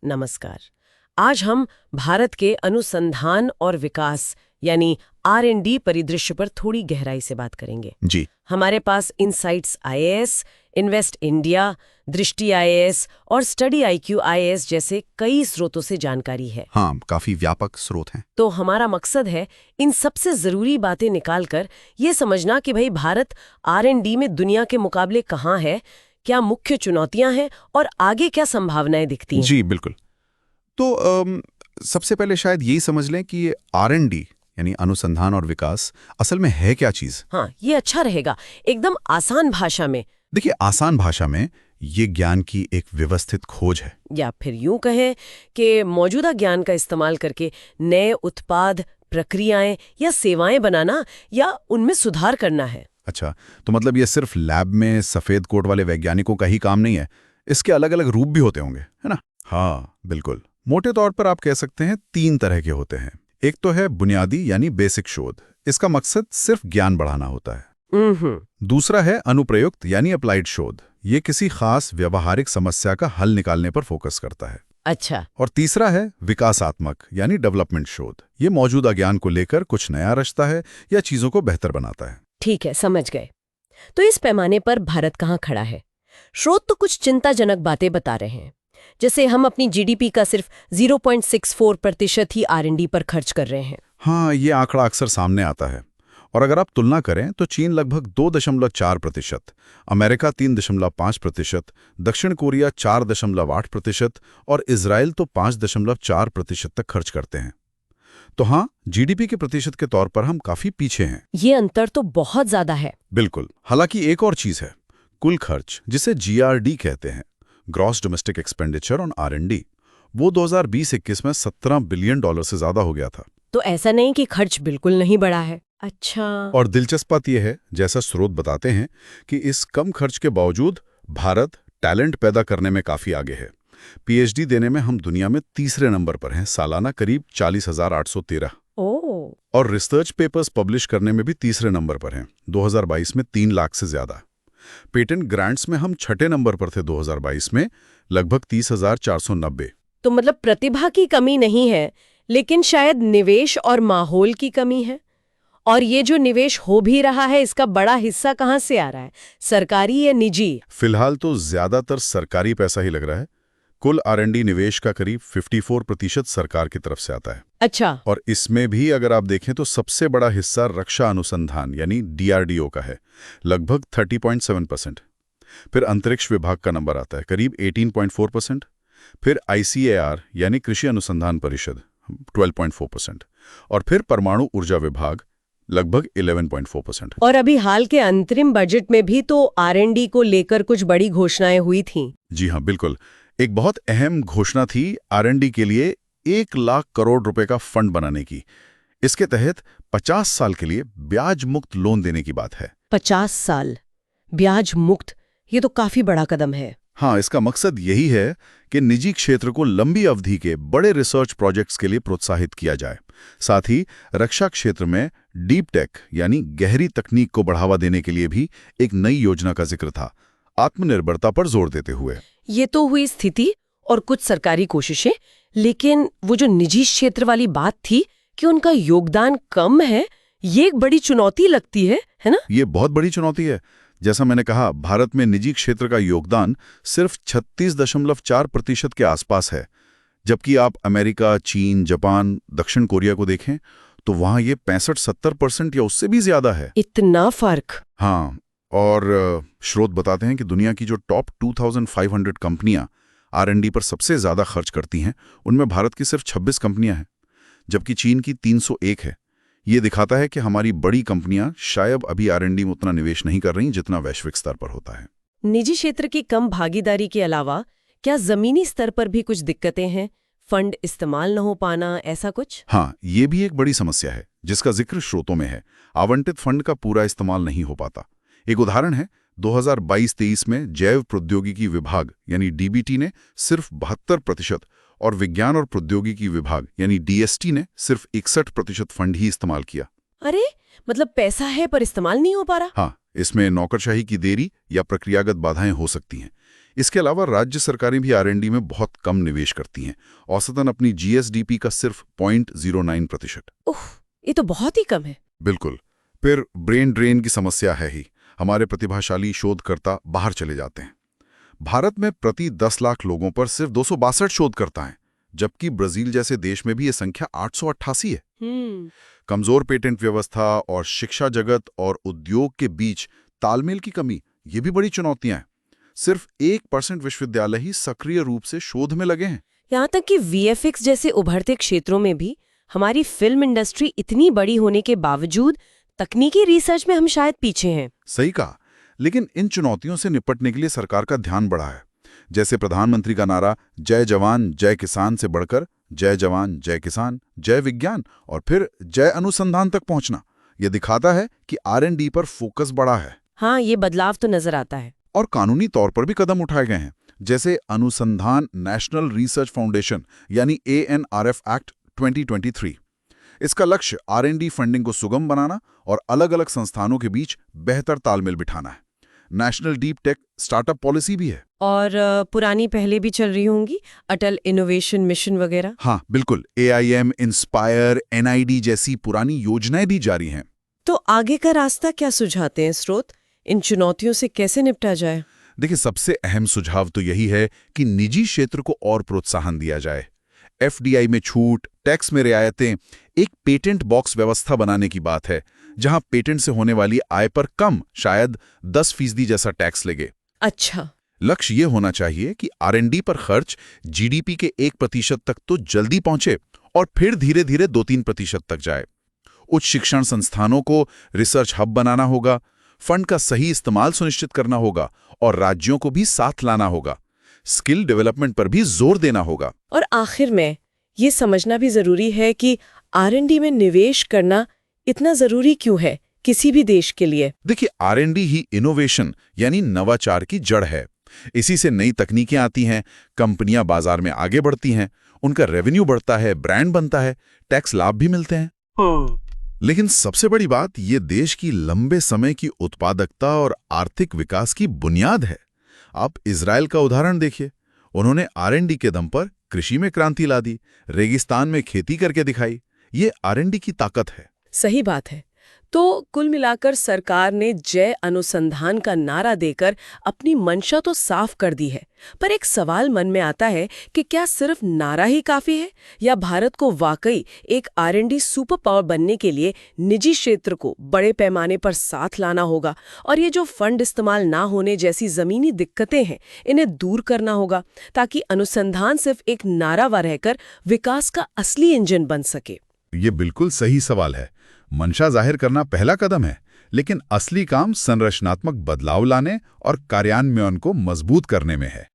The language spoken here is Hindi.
नमस्कार। आज हम भारत के अनुसंधान और विकास यानी R&D परिदृश्य पर थोड़ी गहराई से बात करेंगे। जी। हमारे पास इनसाइट्स IAS, इन्वेस्ट इंडिया, दृष्टि IAS और स्टडी IQ IAS जैसे कई स्रोतों से जानकारी है। हाँ, काफी व्यापक स्रोत हैं। तो हमारा मकसद है इन सबसे जरूरी बातें निकालकर ये समझना कि भाई भारत R&D में दुनिया के मुकाबले कहाँ है, क्या मुख्य चुनौतियां हैं और आगे क्या संभावनाएं दिखती हैं। जी बिल्कुल। तो सबसे पहले शायद यही समझ लें कि ये R&D यानी अनुसंधान और विकास असल में है क्या चीज। हाँ, ये अच्छा रहेगा। एकदम आसान भाषा में, देखिए, आसान भाषा में ये ज्ञान की एक व्यवस्थित खोज है। या फिर यूं कहें कि मौजूदा ज्ञान का इस्तेमाल करके नए उत्पाद, प्रक्रियाएं या सेवाएं बनाना या उनमें सुधार करना है। अच्छा, तो मतलब ये सिर्फ लैब में सफेद कोट वाले वैज्ञानिकों का ही काम नहीं है, इसके अलग अलग रूप भी होते होंगे, है ना? हाँ बिल्कुल। मोटे तौर पर आप कह सकते हैं 3 तरह के होते हैं। एक तो है बुनियादी यानी बेसिक शोध, इसका मकसद सिर्फ ज्ञान बढ़ाना होता है। दूसरा है अनुप्रयुक्त यानी अप्लाइड शोध, ये किसी खास व्यवहारिक समस्या का हल निकालने पर फोकस करता है। अच्छा। और तीसरा है विकासात्मक यानी डेवलपमेंट शोध, ये मौजूदा ज्ञान को लेकर कुछ नया रचता है या चीजों को बेहतर बनाता है। ठीक है, समझ गए। तो इस पैमाने पर भारत कहाँ खड़ा है? स्रोत तो कुछ चिंताजनक बातें बता रहे हैं, जैसे हम अपनी GDP का सिर्फ 0.64% ही R&D पर खर्च कर रहे हैं। हाँ, ये आंकड़ा अक्सर सामने आता है। और अगर आप तुलना करें तो चीन लगभग 2.4%, अमेरिका 3.5%, दक्षिण कोरिया 4.8% और इजराइल तो 5.4% तक खर्च करते हैं। तो हाँ, GDP के प्रतिशत के तौर पर हम काफी पीछे हैं। ये अंतर तो बहुत ज्यादा है। बिल्कुल। हालांकि एक और चीज है, कुल खर्च, जिसे GRD कहते हैं, gross domestic expenditure on R&D, वो 2020-21 में $17 बिलियन से ज्यादा हो गया था। तो ऐसा नहीं कि खर्च बिल्कुल नहीं बढ़ा है। अच्छा। और दिलचस्प बात यह है, जैसा स्रोत बताते हैं, कि इस कम खर्च के बावजूद भारत टैलेंट पैदा करने में काफी आगे है। PhD देने में हम दुनिया में तीसरे नंबर पर हैं, सालाना करीब 40,813। और रिसर्च पेपर्स पब्लिश करने में भी तीसरे नंबर पर हैं, 2022 में 3 लाख से ज्यादा। पेटेंट ग्रांट्स में हम छठे नंबर पर थे 2022 में, लगभग 30,490। तो मतलब प्रतिभा की कमी नहीं है, लेकिन शायद निवेश और माहौल की कमी है। और ये जो निवेश हो भी रहा है, इसका बड़ा हिस्सा कहाँ से आ रहा है, सरकारी या निजी? फिलहाल तो ज्यादातर सरकारी पैसा ही लग रहा है। कुल R&D निवेश का करीब 54% सरकार की तरफ से आता है। अच्छा। और इसमें भी अगर आप देखें तो सबसे बड़ा हिस्सा रक्षा अनुसंधान यानी DRDO का है, लगभग 30.7%। फिर अंतरिक्ष विभाग का नंबर आता है, करीब 18.4%। फिर ICAR यानी कृषि अनुसंधान परिषद, 12.4%। और फिर परमाणु ऊर्जा विभाग, लगभग 11.4%। और अभी हाल के अंतरिम बजट में भी तो R&D को लेकर कुछ बड़ी घोषणाएं हुई थीं। जी हाँ बिल्कुल। एक बहुत अहम घोषणा थी R&D के लिए 1 लाख करोड़ रुपए का फंड बनाने की। इसके तहत 50 साल के लिए ब्याज मुक्त लोन देने की बात है। 50 साल ब्याज मुक्त, ये तो काफी बड़ा कदम है। हाँ, इसका मकसद यही है कि निजी क्षेत्र को लंबी अवधि के बड़े रिसर्च प्रोजेक्ट्स के लिए प्रोत्साहित किया जाए। साथ ही रक्षा क्षेत्र में डीप टेक यानी गहरी तकनीक को बढ़ावा देने के लिए भी एक नई योजना का जिक्र था, आत्मनिर्भरता पर जोर देते हुए। ये तो हुई स्थिति और कुछ सरकारी कोशिशें, लेकिन वो जो निजी क्षेत्र वाली बात थी कि उनका योगदान कम है, ये एक बड़ी चुनौती लगती है ना? ये बहुत बड़ी चुनौती है। जैसा मैंने कहा, भारत में निजी क्षेत्र का योगदान सिर्फ 36.4% के आसपास है, जबकि आप अमेरिका, चीन, जापान, दक्षिण कोरिया को देखें तो वहां ये 65-70% या उससे भी ज्यादा है। इतना फर्क? हाँ। और स्रोत बताते हैं कि दुनिया की जो टॉप 2500 कंपनियां R&D पर सबसे ज्यादा खर्च करती हैं, उनमें भारत की सिर्फ 26 कंपनियां हैं, जबकि चीन की 301 है। ये दिखाता है कि हमारी बड़ी कंपनियां शायद अभी R&D में उतना निवेश नहीं कर रही जितना वैश्विक स्तर पर होता है। निजी क्षेत्र की कम भागीदारी के अलावा क्या जमीनी स्तर पर भी कुछ दिक्कतें हैं? फंड इस्तेमाल न हो पाना, ऐसा कुछ? हाँ, ये भी एक बड़ी समस्या है जिसका जिक्र स्रोतों में है। आवंटित फंड का पूरा इस्तेमाल नहीं हो पाता। एक उदाहरण है, 2022-23 में जैव प्रौद्योगिकी विभाग यानी DBT ने सिर्फ 72% और विज्ञान और प्रौद्योगिकी विभाग यानी DST ने सिर्फ 61% फंड ही इस्तेमाल किया। अरे, मतलब पैसा है पर इस्तेमाल नहीं हो पा रहा। हाँ, इसमें नौकरशाही की देरी या प्रक्रियागत बाधाएं हो सकती हैं। इसके अलावा राज्य सरकारें भी R&D में बहुत कम निवेश करती हैं, औसतन अपनी GSDP का सिर्फ 0.09%। उफ, ये तो बहुत ही कम है। बिल्कुल। फिर ब्रेन ड्रेन की समस्या है ही। हमारे प्रतिभाशाली शोधकर्ता बाहर चले जाते हैं। भारत में प्रति 10 लाख लोगों पर सिर्फ 262 शोधकर्ता हैं, जबकि ब्राजील जैसे देश में भी ये संख्या 888 है। कमजोर पेटेंट व्यवस्था और शिक्षा जगत और उद्योग के बीच तालमेल की कमी, ये भी बड़ी चुनौतियां हैं। सिर्फ 1% विश्वविद्यालय ही सक्रिय रूप से शोध में लगे हैं। यहाँ तक कि VFX जैसे उभरते क्षेत्रों में भी हमारी फिल्म इंडस्ट्री इतनी बड़ी होने के बावजूद तकनीकी रिसर्च में हम शायद पीछे हैं। सही कहा। लेकिन इन चुनौतियों से निपटने के लिए सरकार का ध्यान बढ़ा है। जैसे प्रधानमंत्री का नारा जय जवान जय किसान से बढ़कर जय जवान जय किसान जय विज्ञान और फिर जय अनुसंधान तक पहुंचना, यह दिखाता है कि R&D पर फोकस बढ़ा है। हाँ, ये बदलाव तो नजर आता है। और कानूनी तौर पर भी कदम उठाए गए हैं, जैसे अनुसंधान नेशनल रिसर्च फाउंडेशन यानी ANRF एक्ट 2023। इसका लक्ष्य R&D फंडिंग को सुगम बनाना और अलग-अलग संस्थानों के बीच बेहतर तालमेल बिठाना है। National deep tech startup policy भी है। और पुरानी पहले भी चल रही होंगी, अटल इनोवेशन मिशन वगैरह। हाँ बिल्कुल, AIM, इंस्पायर, NID जैसी पुरानी योजनाएं भी जारी हैं। तो आगे का रास्ता क्या सुझाते हैं स्रोत? इन चुनौतियों से कैसे निपटा जाए? देखिए, सबसे अहम सुझाव तो यही है कि निजी क्षेत्र को और प्रोत्साहन दिया जाए। FDI में छूट, टैक्स में रियायतें, एक पेटेंट बॉक्स व्यवस्था बनाने की बात है, जहां पेटेंट से होने वाली आय पर कम, शायद 10% जैसा टैक्स लगे। अच्छा। लक्ष्य ये होना चाहिए कि R&D पर खर्च GDP के 1% तक तो जल्दी पहुंचे और फिर धीरे धीरे 2-3% तक जाए। उच्च शिक्षण संस्थानों को रिसर्च हब बनाना होगा, फंड का सही इस्तेमाल सुनिश्चित करना होगा और राज्यों को भी साथ लाना होगा। स्किल डेवलपमेंट पर भी जोर देना होगा। और आखिर में ये समझना भी जरूरी है कि R&D में निवेश करना इतना जरूरी क्यों है किसी भी देश के लिए? देखिए, R&D ही इनोवेशन यानी नवाचार की जड़ है। इसी से नई तकनीकें आती हैं, कंपनियां बाजार में आगे बढ़ती हैं, उनका रेवेन्यू बढ़ता है, ब्रांड बनता है, टैक्स लाभ भी मिलते हैं। लेकिन सबसे बड़ी बात, ये देश की लंबे समय की उत्पादकता और आर्थिक विकास की बुनियाद है। आप इजराइल का उदाहरण देखिए। उन्होंने R&D के दम पर कृषि में क्रांति ला दी, रेगिस्तान में खेती करके दिखाई। ये R&D की ताकत है। सही बात है। तो कुल मिलाकर सरकार ने जय अनुसंधान का नारा देकर अपनी मंशा तो साफ कर दी है, पर एक सवाल मन में आता है कि क्या सिर्फ नारा ही काफी है, या भारत को वाकई एक R&D सुपर पावर बनने के लिए निजी क्षेत्र को बड़े पैमाने पर साथ लाना होगा और ये जो फंड इस्तेमाल ना होने जैसी जमीनी दिक्कतें हैं, इन्हें दूर करना होगा, ताकि अनुसंधान सिर्फ एक नारा रहकर विकास का असली इंजन बन सके। ये बिल्कुल सही सवाल है। मंशा जाहिर करना पहला कदम है, लेकिन असली काम संरचनात्मक बदलाव लाने और कार्यान्वयन को मजबूत करने में है।